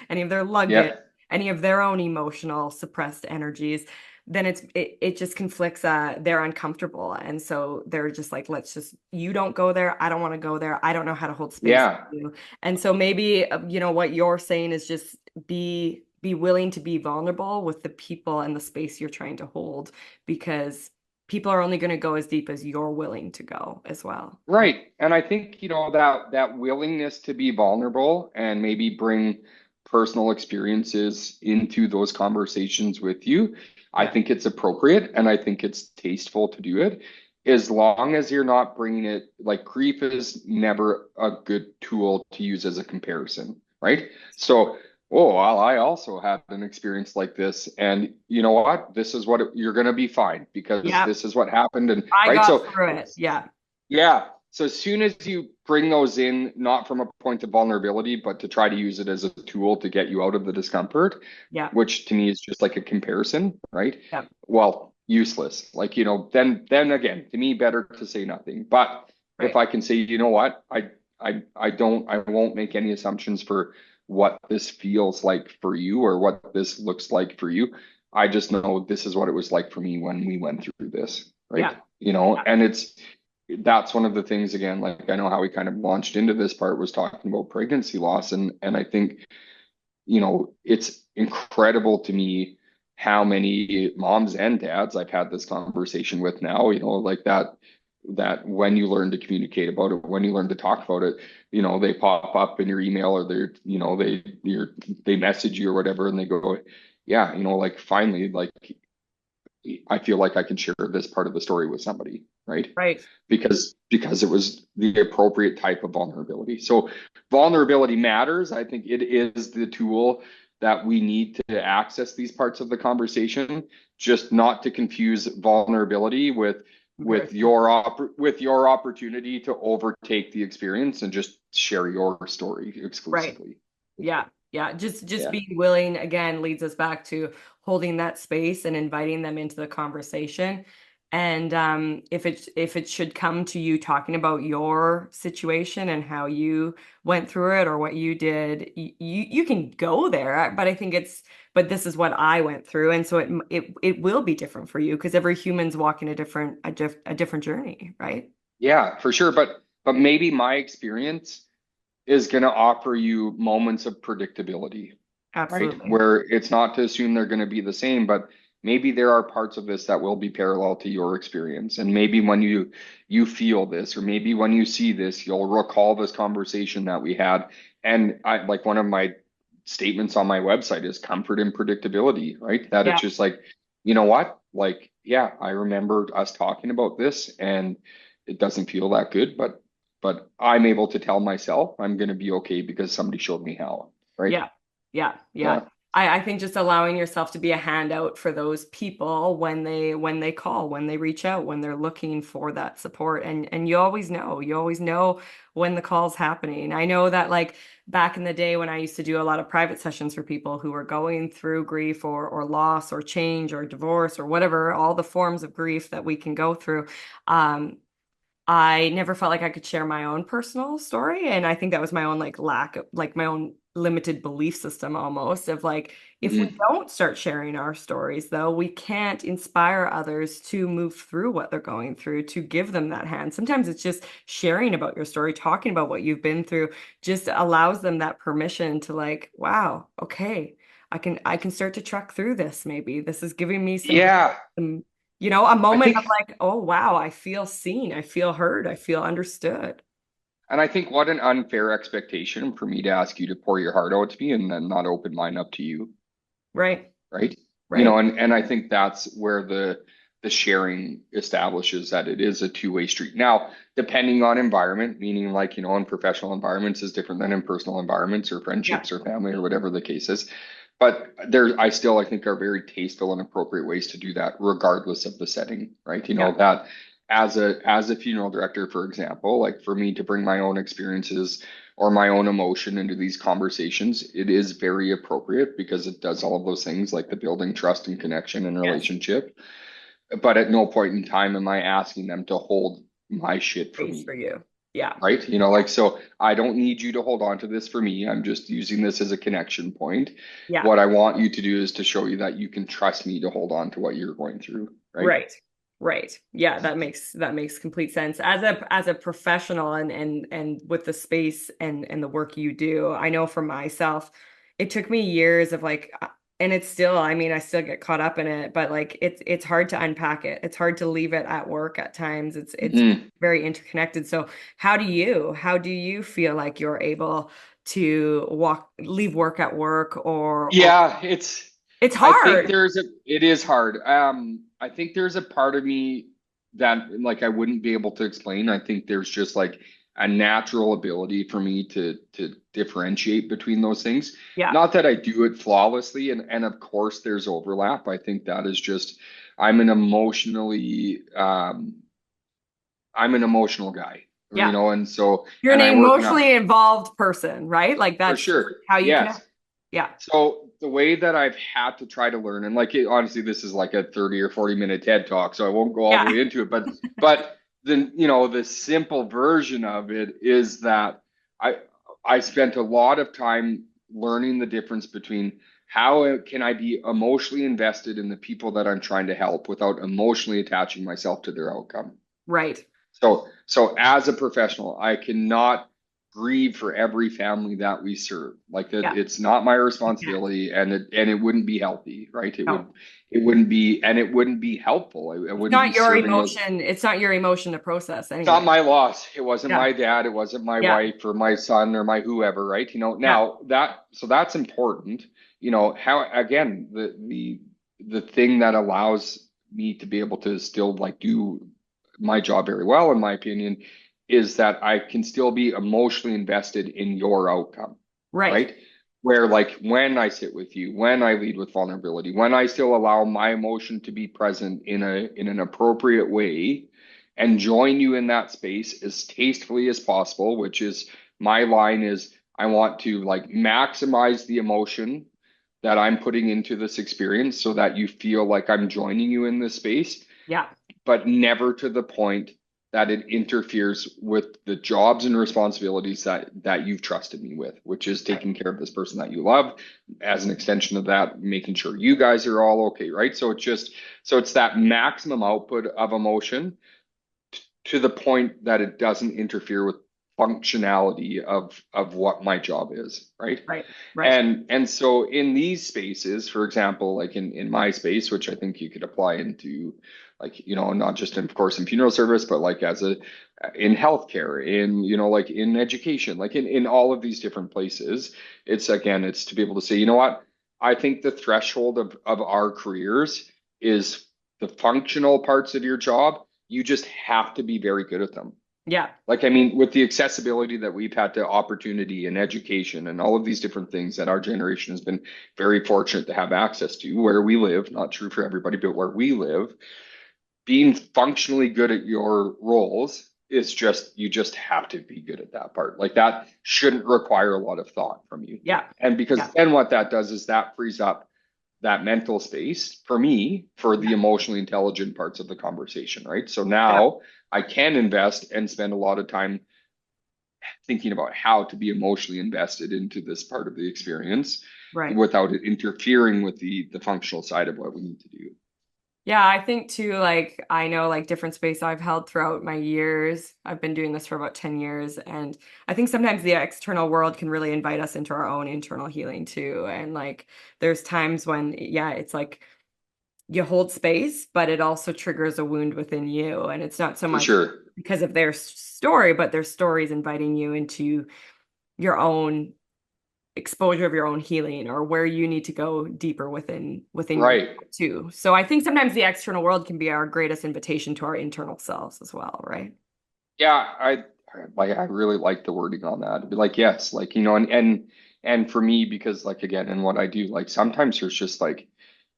any of their luggage, Yeah. any of their own emotional suppressed energies, then it just conflicts. They're uncomfortable, and so they're just like, let's just, you don't go there, I don't want to go there, I don't know how to hold space Yeah. for you. And so maybe what you're saying is just be willing to be vulnerable with the people and the space you're trying to hold, because people are only going to go as deep as you're willing to go as well. Right. Right. And I think, you know, that willingness to be vulnerable and maybe bring personal experiences into those conversations with you, I Yeah. think it's appropriate and I think it's tasteful to do it as long as you're not bringing it like grief is never a good tool to use as a comparison, right? So, oh, well, I also had an experience like this and you know what? This is what you're going to be fine because Yeah. this is what happened and I right? got So through it. Yeah. yeah. So as soon as you bring those in, not from a point of vulnerability, but to try to use it as a tool to get you out of the discomfort, Yeah. which to me is just like a comparison, right? Yeah. Well, useless. Like, you know, then again, to me, better to say nothing. But if Right. I can say, you know what, I won't make any assumptions for what this feels like for you or what this looks like for you. I just know this is what it was like for me when we went through this, right? Yeah. You know, Yeah. and that's one of the things again, like I know how we kind of launched into this part was talking about pregnancy loss. And I think, you know, it's incredible to me how many moms and dads I've had this conversation with now, you know, like that when you learn to communicate about it, when you learn to talk about it, you know, they pop up in your email or they're, you know, they message you or whatever and they go, yeah, you know, like finally, like I feel like I can share this part of the story with somebody, right? Right. Because it was the appropriate type of vulnerability. So vulnerability matters. I think it is the tool that we need to access these parts of the conversation, just not to confuse vulnerability Comparison. with your opportunity to overtake the experience and just share your story Right. exclusively. Yeah. Yeah. Just Yeah. being willing again leads us back to holding that space and inviting them into the conversation. And if it should come to you talking about your situation and how you went through it or what you did, you can go there. But I think but this is what I went through, and so it will be different for you because every human's walking a different journey, right? Yeah, for sure. But maybe my experience is going to offer you moments of predictability, right? Absolutely. Where it's not to assume they're going to be the same, but maybe there are parts of this that will be parallel to your experience. And maybe when you feel this, or maybe when you see this, you'll recall this conversation that we had. And I like one of my statements on my website is comfort in predictability, right? That Yeah. it's just like, you know what? Like yeah, I remember us talking about this, and it doesn't feel that good, but I'm able to tell myself I'm going to be okay because somebody showed me how, right? Yeah. Yeah. Yeah. Yeah. I think just allowing yourself to be a handout for those people when they call, when they reach out, when they're looking for that support. And you always know when the call's happening. I know that like back in the day when I used to do a lot of private sessions for people who were going through grief or loss or change or divorce or whatever, all the forms of grief that we can go through. I never felt like I could share my own personal story. And I think that was my own like lack of like my own limited belief system almost of like, if we Mhm. don't start sharing our stories, though, we can't inspire others to move through what they're going through, to give them that hand. Sometimes it's just sharing about your story, talking about what you've been through, just allows them that permission to like, wow, okay, I can start to truck through this. Maybe this is giving me Yeah, some a I moment of think, like, oh, wow, I feel seen, I feel heard, I feel understood. and I think what an unfair expectation for me to ask you to pour your heart out to me and then not open mine up to you, Right, right? right. And I think that's where the sharing establishes that it is a two-way street. Now, depending on environment, meaning like, in professional environments is different than in personal environments or Yeah, friendships or family or whatever the case is. But I think are very tasteful and appropriate ways to do that, regardless of the setting, right? yeah, That as a funeral director, for example, like for me to bring my own experiences or my own emotion into these conversations, it is very appropriate because it does all of those things like the building trust and connection and yes. relationship. But at no point in time am I asking them to hold my shit for Space me, for you. Yeah, right? Like, so I don't need you to hold on to this for me. I'm just using this as a connection point. yeah. What I want you to do is to show you that you can trust me to hold on to what you're going through, right? Right. Right. Yeah, that makes complete sense. As a professional and with the space and the work you do, I know for myself, it took me years of like and it's still, I mean, I still get caught up in it, but like it's hard to unpack it. It's hard to leave it at work at times. It's Mhm. very interconnected. So how do you feel like you're able to leave work at work or Yeah, it's I think hard. it is hard. I think there's a part of me that like I wouldn't be able to explain. I think there's just like a natural ability for me to differentiate between those things. Yeah. Not that I do it flawlessly, and of course there's overlap. I think that is just I'm an emotionally I'm an emotional guy, Yeah. and so You're an and I work in a emotionally involved person, right? Like for that's just sure. how you connect. Yes. Yeah. So the way that I've had to try to learn, and like honestly, this is like a 30 or 40 minute TED talk, so I won't go all the Yeah. way into it. But then the simple version of it is that I I spent a lot of time learning the difference between how can I be emotionally invested in the people that I'm trying to help without emotionally attaching myself to their outcome. Right. So as a professional, I cannot grieve for every family that we serve. Like that, Yeah. it's not my You can't. responsibility, and it wouldn't be healthy, right? No. It wouldn't be, and it wouldn't be helpful. I It's wouldn't be not your serving those. emotion. It's not your emotion to process It's not anyway. my loss. It wasn't Yeah. my dad. It wasn't my Yeah. wife or my son or my whoever, right? Yeah. Now that's important. How again the thing that allows me to be able to still like do my job very well, in my opinion, is that I can still be emotionally invested in your outcome, Right. right? Where like when I sit with you, when I lead with vulnerability, when I still allow my emotion to be present in an appropriate way and join you in that space as tastefully as possible, which is my line is I want to like maximize the emotion that I'm putting into this experience so that you feel like I'm joining you in this space, Yeah. but never to the point that it interferes with the jobs and responsibilities that you've trusted me with, which is Right. taking care of this person that you love, as an extension of that, making sure you guys are all okay, right? So it's that maximum output of emotion to the point that it doesn't interfere with functionality of what my job is, right? Right. Right. And so in these spaces, for example, like in my space, which I think you could apply into like, not just in, of course, in funeral service, but like in healthcare, like in education, like in all of these different places, it's to be able to say, you know what, I think the threshold of our careers is the functional parts of your job, you just have to be very good at them. Yeah. Like, I mean, with the accessibility that we've had to opportunity and education and all of these different things that our generation has been very fortunate to have access to where we live, not true for everybody, but where we live, being functionally good at your roles is just, you just have to be good at that part. Like that shouldn't require a lot of thought from you. Yeah. And because Yeah. then what that does is that frees up that mental space for me for the emotionally intelligent parts of the conversation, right? So now I can invest and spend a lot of time thinking about how to be emotionally invested into this part of the experience Right. without it interfering with the functional side of what we need to do. Yeah, I think too, like I know like different space I've held throughout my years. I've been doing this for about 10 years. And I think sometimes the external world can really invite us into our own internal healing too. And like there's times when, yeah, it's like you hold space, but it also triggers a wound within you. And it's not so For much sure. because of their story, but their stories inviting you into your own exposure of your own healing or where you need to go deeper within your Right. too. So I think sometimes the external world can be our greatest invitation to our internal selves as well, right? Yeah, I really like the wording on that. Be like, yes, like, you know, and for me, because like again, in what I do, like sometimes there's just like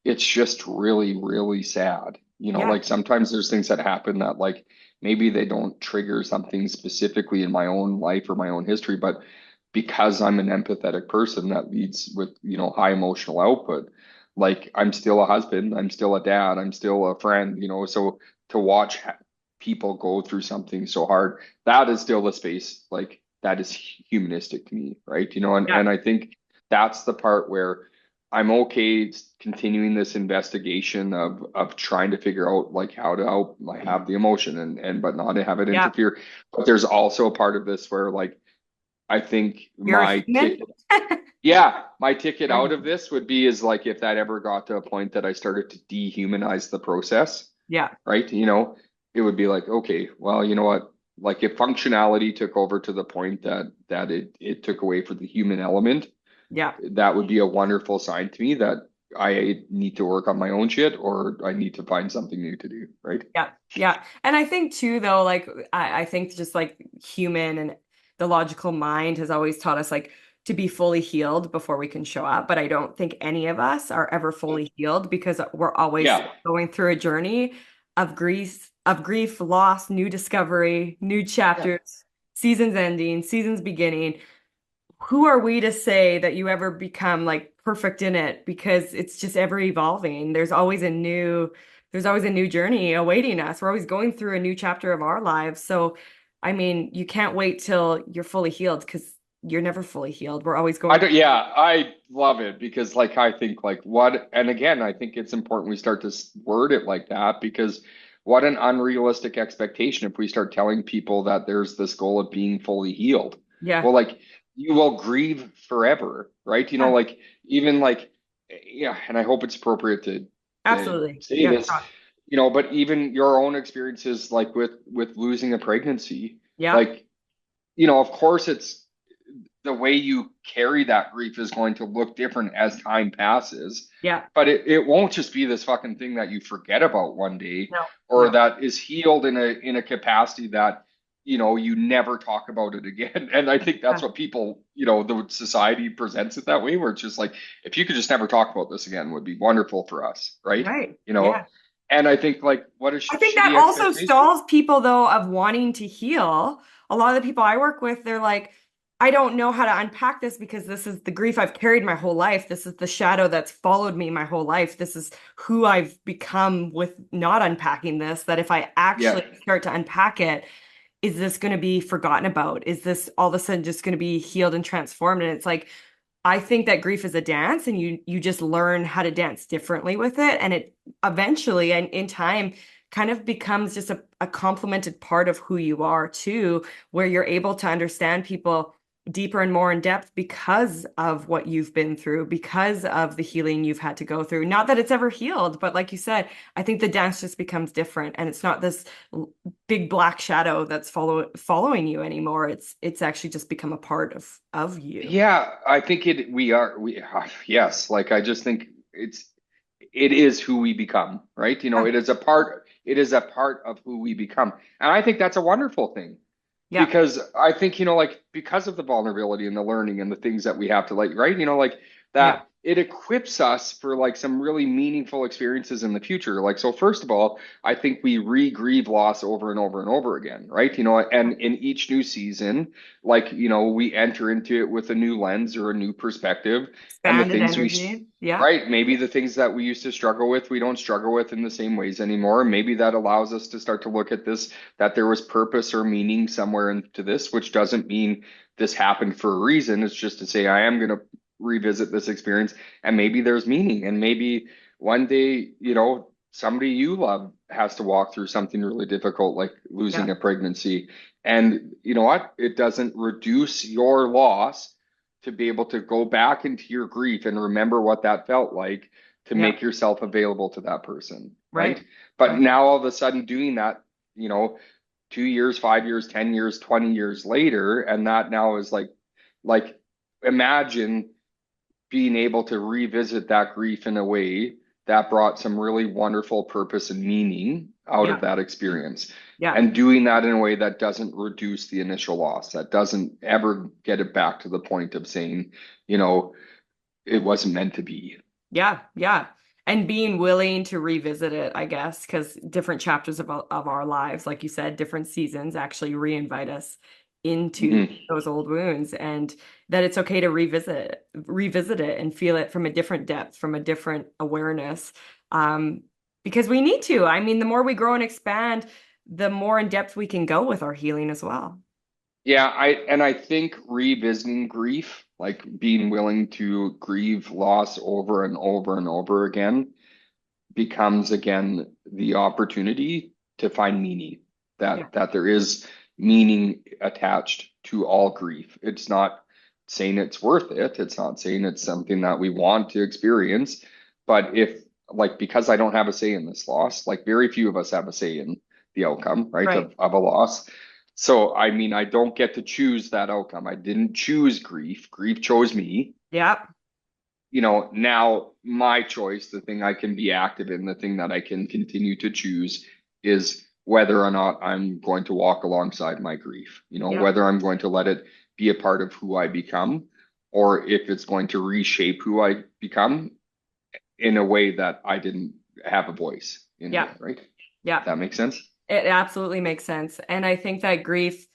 it's just really, really sad. You know, Yeah. like sometimes there's things that happen that like maybe they don't trigger something specifically in my own life or my own history, but because I'm an empathetic person that leads with, you know, high emotional output, like I'm still a husband, I'm still a dad, I'm still a friend, you know, so to watch people go through something so hard, that is still a space like that is humanistic to me, right? You know, Yeah. and I think that's the part where I'm okay continuing this investigation of trying to figure out like how to help like have the emotion and but not to have it Yeah. interfere. But there's also a part of this where like I think You're a my human. ticket, yeah, my ticket You're a out of human. this would be is like if that ever got to a point that I started to dehumanize the process, Yeah. right? You know, it would be like, okay, well, you know what? Like if functionality took over to the point that it took away from the human element, Yeah. that would be a wonderful sign to me that I need to work on my own shit or I need to find something new to do, right? Yeah. Yeah. And I think too, though, like I think just like human and the logical mind has always taught us like to be fully healed before we can show up. But I don't think any of us are ever fully healed because we're always Yeah, going through a journey of grief, loss, new discovery, new yeah. chapters, seasons ending, seasons beginning. Who are we to say that you ever become like perfect in it? Because it's just ever evolving. There's always a new journey awaiting us. We're always going through a new chapter of our lives. So, I mean, you can't wait till you're fully healed because you're never fully healed. We're always I going. don't, yeah, I love it because like I think like what, and again, I think it's important we start to word it like that because what an unrealistic expectation if we start telling people that there's this goal of being fully healed. Yeah, Well, like you will grieve forever, right? You know, yeah, like even like yeah, and I hope it's appropriate to absolutely. say Yeah, this, you know, but even your own experiences like with losing a pregnancy, yeah, like, you know, of course it's the way you carry that grief is going to look different as time passes. yeah. But it won't just be this fucking thing that you forget about one day No, or no. that is healed in a capacity that, you know, you never talk about it again. And I think that's Yeah, what people, you know, the society presents it that way, where it's just like, if you could just never talk about this again, would be wonderful for us, right? right. You know, Yeah. and I think like what a I think that shitty also expectation. stalls people though of wanting to heal. A lot of the people I work with, they're like, I don't know how to unpack this because this is the grief I've carried my whole life. This is the shadow that's followed me my whole life. This is who I've become with not unpacking this. That if I Yeah. actually start to unpack it, is this going to be forgotten about? Is this all of a sudden just going to be healed and transformed? And it's like, I think that grief is a dance and you just learn how to dance differently with it. And it eventually and in time kind of becomes just a complemented part of who you are too, where you're able to understand people deeper and more in depth because of what you've been through, because of the healing you've had to go through. Not that it's ever healed, but like you said, I think the dance just becomes different and it's not this big black shadow that's following you anymore. It's actually just become a part of you. Yeah, I think we are, yes. Like, I just think it is who we become, right? Yeah. It is a part of who we become. And I think that's a wonderful thing Yeah. because I think, like, because of the vulnerability and the learning and the things that we have to, like, right? Like Yeah. that it equips us for like some really meaningful experiences in the future. Like, so first of all, I think we re-grieve loss over and over and over again, right? And in each new season, like, we enter into it with a new lens or a new perspective, and the Expanded things energy. Yeah. right, maybe the things that we used to struggle with, we don't struggle with in the same ways anymore. Maybe that allows us to start to look at this, that there was purpose or meaning somewhere into this, which doesn't mean this happened for a reason. It's just to say, I am going to revisit this experience, and maybe there's meaning. And maybe one day, somebody you love has to walk through something really difficult, like losing Yeah. a pregnancy. And you know what? It doesn't reduce your loss to be able to go back into your grief and remember what that felt like to Yeah. make yourself available to that person, Right. right? But Right. now all of a sudden doing that, you know, 2 years, 5 years, 10 years, 20 years later, and that now is like imagine being able to revisit that grief in a way that brought some really wonderful purpose and meaning out of Yeah. that experience. Yeah. And doing that in a way that doesn't reduce the initial loss, that doesn't ever get it back to the point of saying, you know, it wasn't meant to be. Yeah. Yeah. And being willing to revisit it, I guess, because different chapters of our lives, like you said, different seasons actually re-invite us into Mhm. those old wounds, and that it's okay to revisit it and feel it from a different depth, from a different awareness. Um, because we need to. I mean, the more we grow and expand, the more in depth we can go with our healing as well. Yeah, I think revisiting grief, like being willing to grieve loss over and over and over again, becomes again the opportunity to find meaning, Yeah. that there is meaning attached to all grief. It's not saying it's worth it, it's not saying it's something that we want to experience, but if, like, because I don't have a say in this loss, like very few of us have a say in the outcome, right, Right. of a loss. So I mean, I don't get to choose that outcome. I didn't choose grief chose me. Yeah. Now my choice, the thing I can be active in, the thing that I can continue to choose is whether or not I'm going to walk alongside my grief, Yeah. whether I'm going to let it be a part of who I become, or if it's going to reshape who I become in a way that I didn't have a voice into Yeah. it, right? Yeah. That makes sense? It absolutely makes sense. And I think that grief,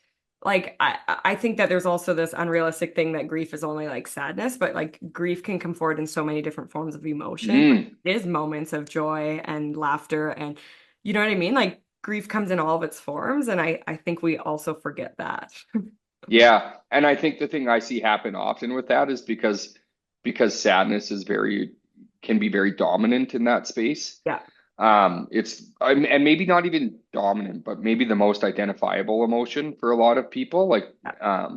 like I think that there's also this unrealistic thing that grief is only like sadness, but like grief can come forward in so many different forms of emotion. Mm, It is moments of joy and laughter, and you know what I mean? Like grief comes in all of its forms, and I think we also forget that. yeah. And I think the thing I see happen often with that is because sadness is can be very dominant in that space. Yeah. And maybe not even dominant, but maybe the most identifiable emotion for a lot of people. Yeah.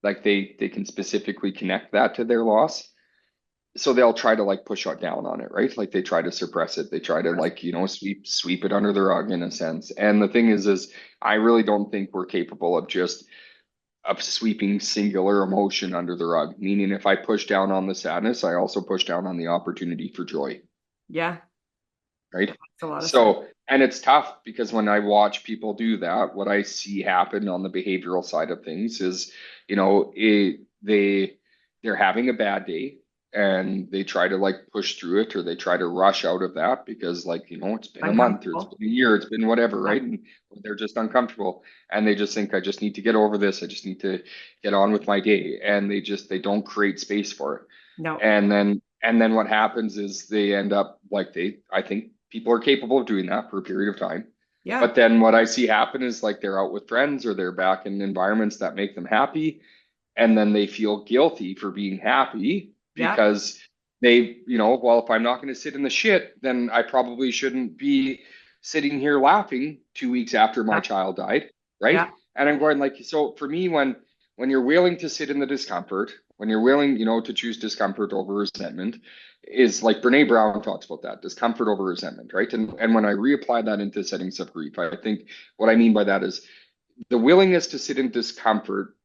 Like they can specifically connect that to their loss. So they'll try to like push down on it, right? Like they try to suppress it. They try to, like, sweep it under the rug in a sense. And the thing is I really don't think we're capable of sweeping singular emotion under the rug. Meaning, if I push down on the sadness, I also push down on the opportunity for joy, Yeah. right? Makes a lot of sense. So, and it's tough because when I watch people do that, what I see happen on the behavioral side of things is, they're having a bad day and they try to like push through it, or they try to rush out of that because, like, it's been a month or it's Uncomfortable. been a year, it's been whatever, Yeah. right? And they're just uncomfortable and they just think, I just need to get over this. I just need to get on with my day. And they don't create space for it. No. And then what happens is they end up like, I think people are capable of doing that for a period of time. Yeah. But then what I see happen is like they're out with friends or they're back in environments that make them happy. And then they feel guilty for being happy Yeah. because well, if I'm not going to sit in the shit, then I probably shouldn't be sitting here laughing 2 weeks after my Yeah. child died. Right. Yeah. And I'm going like, so for me, when you're willing to sit in the discomfort, when you're willing, to choose discomfort over resentment, is like Brene Brown talks about that, discomfort over resentment, right? And when I reapply that into settings of grief, I think what I mean by that is the willingness to sit in discomfort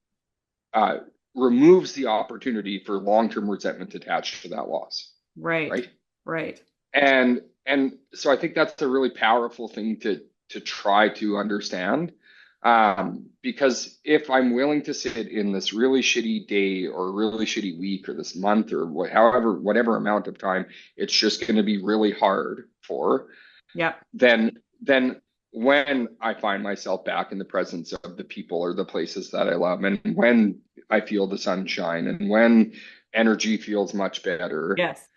uh, removes the opportunity for long-term resentment attached to that loss, Right. right? Right. And so I think that's a really powerful thing to try to understand. Because if I'm willing to sit in this really shitty day or really shitty week or this month or whatever amount of time it's just going to be really hard for, Yep. then when I find myself back in the presence of the people or the places that I love, and when I feel the sunshine, and when energy feels much better, Yes.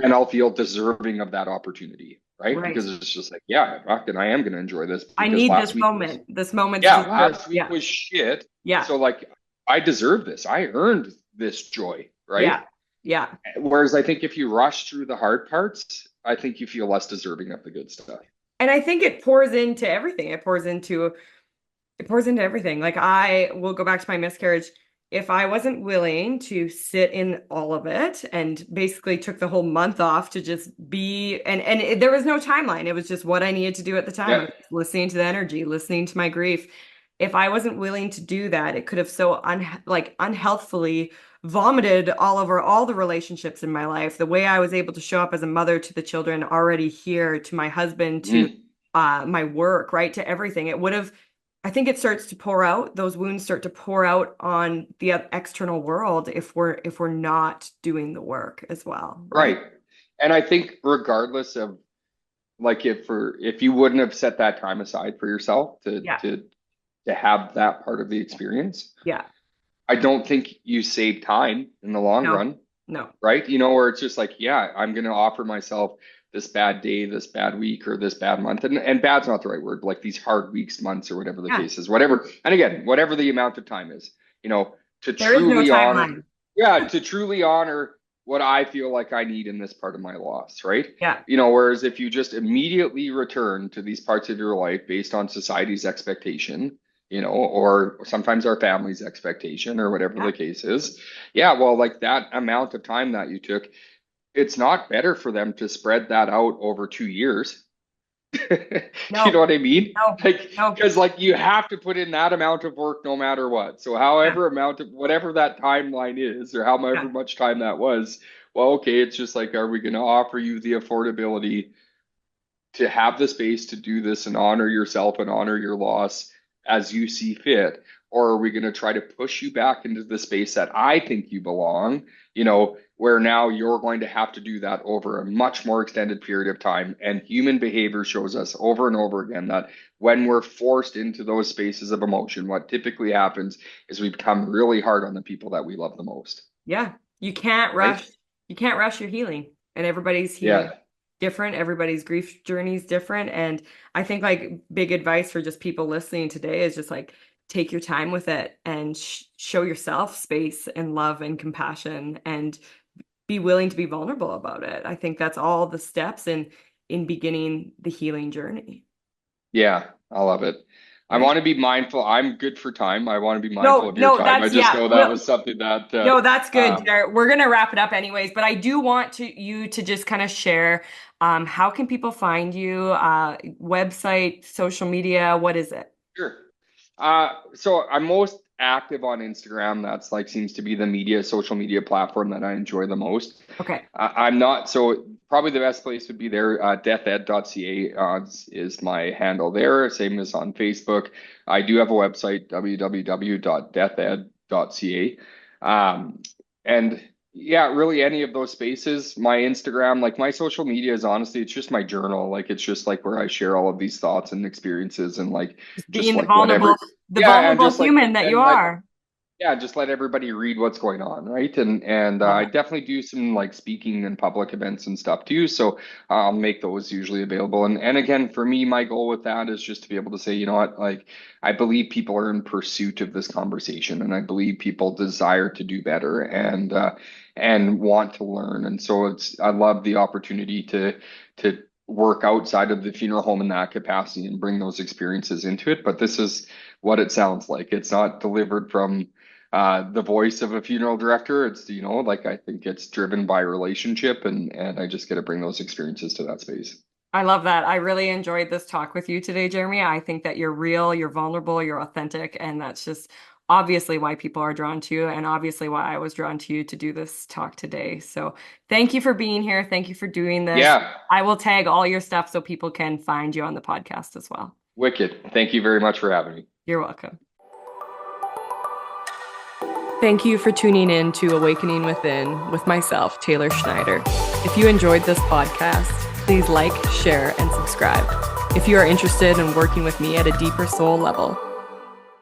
and I'll feel deserving of that opportunity, right? Right. Because it's just like, yeah, fucking, I am going to enjoy this I because need last this week was, moment. This moment's yeah, deserved. last week Yeah. was shit. Yeah. So like, I deserve this. I earned this joy, Yeah. right? Yeah. Whereas I think if you rush through the hard parts, I think you feel less deserving of the good stuff. And I think it pours into everything. It pours into everything. Like I will go back to my miscarriage. If I wasn't willing to sit in all of it and basically took the whole month off to just be there was no timeline. It was just what I needed to do at the time. I Yeah, was listening to the energy, listening to my grief. If I wasn't willing to do that, it could have so unhealthfully vomited all over all the relationships in my life. The way I was able to show up as a mother to the children already here, to my husband, to mm, my work, right, to everything. It would have I think it starts to pour out, those wounds start to pour out on the external world if we're not doing the work as well, right? right. And I think regardless of like if you wouldn't have set that time aside for yourself Yeah. to have that part of the experience, Yeah. I don't think you save time in the long No. run, No. right? You know, where it's just like, yeah, I'm going to offer myself this bad day, this bad week, or this bad month. And bad's not the right word, like these hard weeks, months, or whatever the Yeah. case is, whatever. And again, whatever the amount of time is, you know, to There is no truly honor, timeline. yeah, to truly honor what I feel like I need in this part of my loss, right? Yeah. You know, whereas if you just immediately return to these parts of your life based on society's expectation, you know, or sometimes our family's expectation or whatever Yeah. the case is. Yeah, well, like that amount of time that you took, it's not better for them to spread that out over 2 years. You know No. what I mean? No. Like, No. because like you have to put in that amount of work no matter what. So Yeah. however amount of whatever that timeline is, or however Yeah. much time that was, well, okay, it's just like, are we going to offer you the affordability to have the space to do this and honor yourself and honor your loss as you see fit? Or are we going to try to push you back into the space that I think you belong, you know, where now you're going to have to do that over a much more extended period of time? And human behavior shows us over and over again that when we're forced into those spaces of emotion, what typically happens is we become really hard on the people that we love the most, Yeah. right? You can't rush your healing. And everybody's healing Yeah. different. Everybody's grief journey is different. And I think like big advice for just people listening today is just like take your time with it and show yourself space and love and compassion and be willing to be vulnerable about it. I think that's all the steps in beginning the healing journey, Yeah, I love it. I right? want to be mindful. I'm good for time. I want to be mindful No, of your no, time. I that's just yeah. know that Well, was something that no, that's good, um Jared. We're gonna wrap it up anyways, but I do want you to just kind of share how can people find you, website, social media, what is it? sure. So I'm most active on Instagram. That's like seems to be the social media platform that I enjoy the most. Okay. I'm not, so probably the best place would be there. Deathed.ca is my handle there. Same as on Facebook. I do have a website, www.deathed.ca. And yeah, really any of those spaces, my Instagram, like my social media is honestly, it's just my journal. Like it's just like where I share all of these thoughts and experiences and like Just just being like whatever. the Yeah, and vulnerable just like human that you and let are. yeah, just let everybody read what's going on, right? And Love I it. definitely do some like speaking and public events and stuff too. So I'll make those usually available. And again, for me, my goal with that is just to be able to say, you know what, like I believe people are in pursuit of this conversation, and I believe people desire to do better and want to learn. And so I love the opportunity to work outside of the funeral home in that capacity and bring those experiences into it. But this is what it sounds like. It's not delivered from the voice of a funeral director. It's, you know, like I think it's driven by relationship, and I just get to bring those experiences to that space. I love that. I really enjoyed this talk with you today, Jeremy. I think that you're real, you're vulnerable, you're authentic, and that's just obviously why people are drawn to you, and obviously why I was drawn to you to do this talk today. So thank you for being here. Thank you for doing this. Yeah, I will tag all your stuff so people can find you on the podcast as well. wicked. Thank you very much for having me. You're welcome. Thank you for tuning in to Awakening Within with myself, Taylor Schneider. If you enjoyed this podcast, please like, share, and subscribe. If you are interested in working with me at a deeper soul level,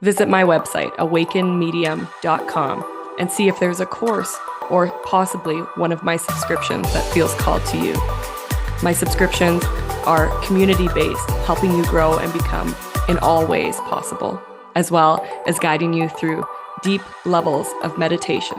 visit my website, awakenmedium.com, and see if there's a course or possibly one of my subscriptions that feels called to you. My subscriptions are community-based, helping you grow and become in all ways possible, as well as guiding you through deep levels of meditation